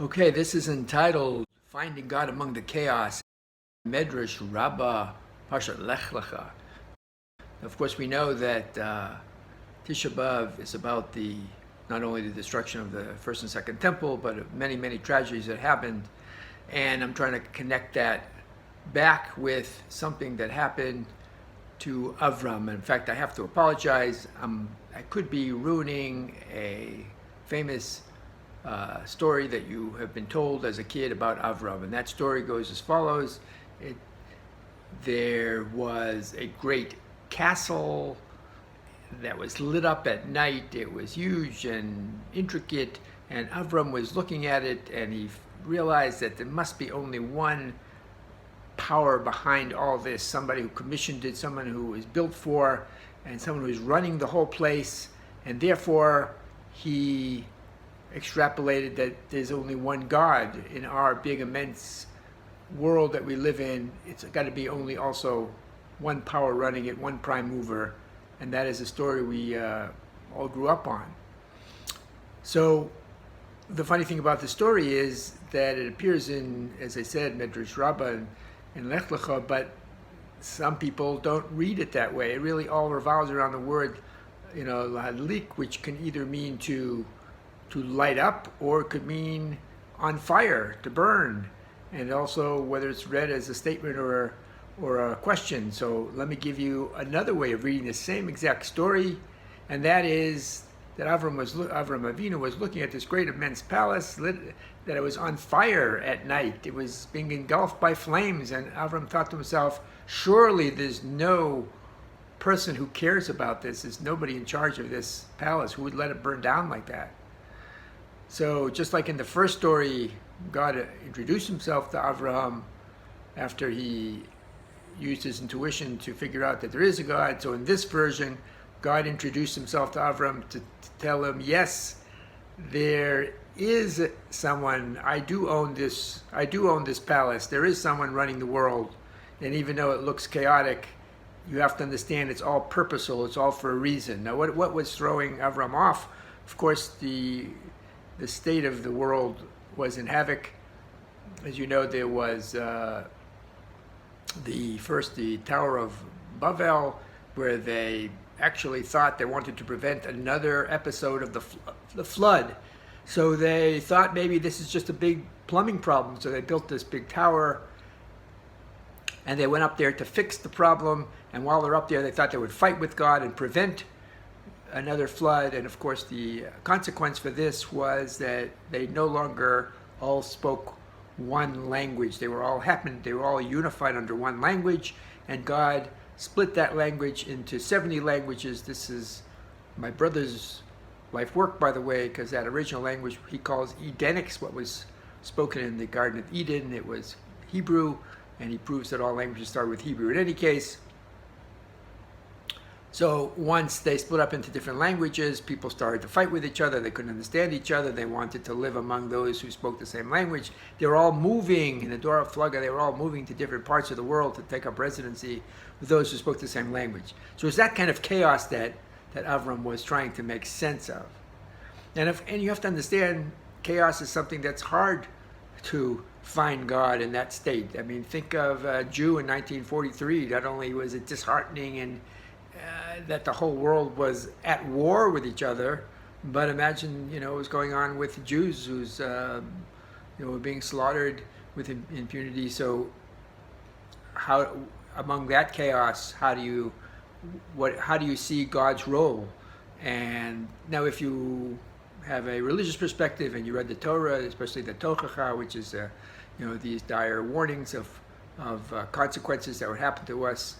Okay, this is entitled Finding God Among the Chaos, Midrash, Rabbah, Parshat Lecha. Of course, we know that Tisha B'Av is about not only the destruction of the first and second temple, but of many, many tragedies that happened. And I'm trying to connect that back with something that happened to Avram. In fact, I have to apologize. I could be ruining a famous story that you have been told as a kid about Avram. And that story goes as follows. There was a great castle that was lit up at night. It was huge and intricate, and Avram was looking at it, and he realized that there must be only one power behind all this, somebody who commissioned it, someone who was built for, and someone who was running the whole place. And therefore, he extrapolated that there's only one God in our big, immense world that we live in. It's got to be only also one power running it, one prime mover, and that is a story we all grew up on. So the funny thing about the story is that it appears in, as I said, Midrash, Rabbah, and Lecha, but some people don't read it that way. It really all revolves around the word, Lech, which can either mean to light up, or it could mean on fire, to burn, and also whether it's read as a statement or a question. So let me give you another way of reading the same exact story, and that is that Avram Avinu was looking at this great immense palace that it was on fire at night. It was being engulfed by flames, and Avram thought to himself, surely there's no person who cares about this. There's nobody in charge of this palace who would let it burn down like that. So just like in the first story, God introduced himself to Avraham after he used his intuition to figure out that there is a God. So in this version, God introduced himself to Avram to tell him, yes, there is someone. I do own this palace. There is someone running the world. And even though it looks chaotic, you have to understand it's all purposeful. It's all for a reason. Now, what was throwing Avram off? Of course, the state of the world was in havoc. As you know, there was the Tower of Babel, where they actually thought they wanted to prevent another episode of the flood. So they thought maybe this is just a big plumbing problem. So they built this big tower, and they went up there to fix the problem. And while they're up there, they thought they would fight with God and prevent another flood. And of course, the consequence for this was that they no longer all spoke one language. They were all unified under one language, and God split that language into 70 languages. This is my brother's life work, by the way, because that original language he calls Edenics, what was spoken in the Garden of Eden. It was Hebrew, and he proves that all languages start with Hebrew. In any case, so once they split up into different languages, people started to fight with each other. They couldn't understand each other. They wanted to live among those who spoke the same language. They were all moving in the Dora Flugga. They were all moving to different parts of the world to take up residency with those who spoke the same language. So it's that kind of chaos that Avram was trying to make sense of. And you have to understand, chaos is something that's hard to find God in that state. I mean, think of a Jew in 1943. Not only was it disheartening and that the whole world was at war with each other, but imagine, what was going on with Jews who's, were being slaughtered with impunity. So how, among that chaos, how do you see God's role? And now if you have a religious perspective and you read the Torah, especially the Tochacha, which is, these dire warnings of consequences that would happen to us,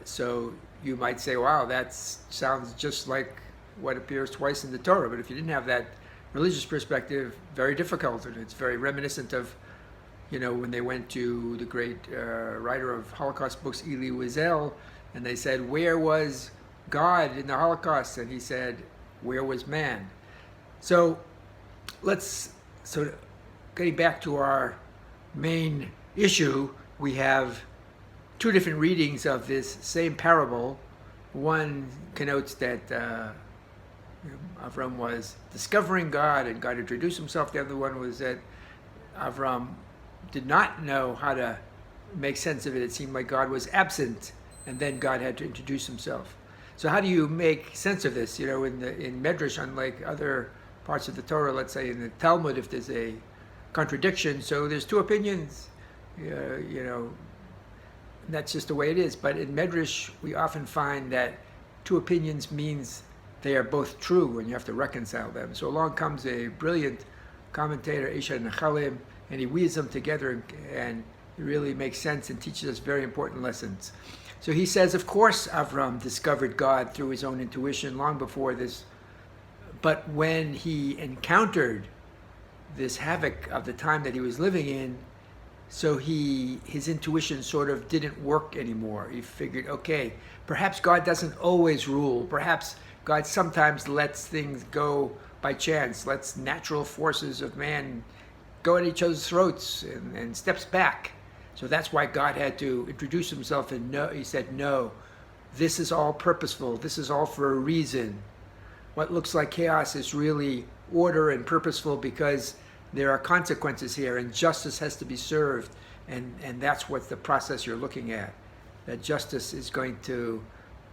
so you might say, wow, that sounds just like what appears twice in the Torah. But if you didn't have that religious perspective, very difficult. And it's very reminiscent of, when they went to the great writer of Holocaust books, Elie Wiesel, and they said, where was God in the Holocaust? And he said, where was man? So getting back to our main issue, we have two different readings of this same parable. One connotes that Avram was discovering God, and God introduced himself. The other one was that Avram did not know how to make sense of it. It seemed like God was absent, and then God had to introduce himself. So how do you make sense of this? In Midrash, unlike other parts of the Torah, let's say in the Talmud, if there's a contradiction, so there's two opinions, that's just the way it is. But in Midrash, we often find that two opinions means they are both true, and you have to reconcile them. So along comes a brilliant commentator, Isha Nechalim, and he weaves them together, and it really makes sense and teaches us very important lessons. So he says, of course, Avram discovered God through his own intuition long before this, but when he encountered this havoc of the time that he was living in, so his intuition sort of didn't work anymore. He figured, okay, perhaps God doesn't always rule. Perhaps God sometimes lets things go by chance, lets natural forces of man go at each other's throats and steps back. So that's why God had to introduce himself, and he said, no, this is all purposeful. This is all for a reason. What looks like chaos is really order and purposeful, because there are consequences here, and justice has to be served, and that's what the process you're looking at, that justice is going to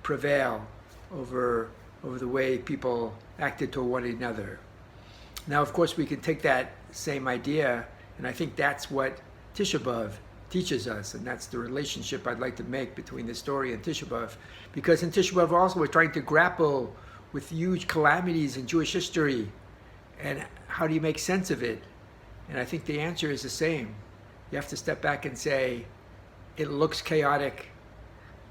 prevail over the way people acted toward one another. Now, of course, we can take that same idea, and I think that's what Tisha B'Av teaches us, and that's the relationship I'd like to make between the story and Tisha B'Av, because in Tisha B'Av also we're trying to grapple with huge calamities in Jewish history, and how do you make sense of it? And I think the answer is the same. You have to step back and say, it looks chaotic,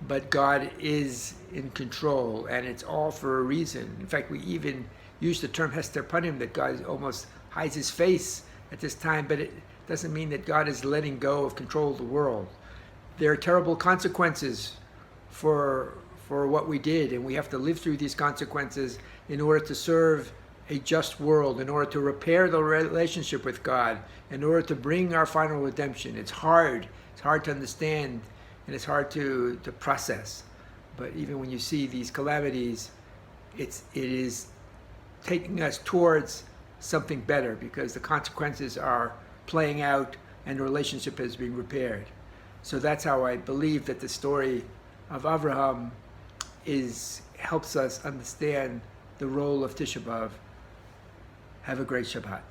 but God is in control, and it's all for a reason. In fact, we even use the term Hester Panim, that God almost hides his face at this time, but it doesn't mean that God is letting go of control of the world. There are terrible consequences for what we did, and we have to live through these consequences in order to serve a just world, in order to repair the relationship with God, in order to bring our final redemption. It's hard to understand, and it's hard to process. But even when you see these calamities, it is taking us towards something better, because the consequences are playing out and the relationship is being repaired. So that's how I believe that the story of Avraham helps us understand the role of Tisha B'Av. Have a great Shabbat.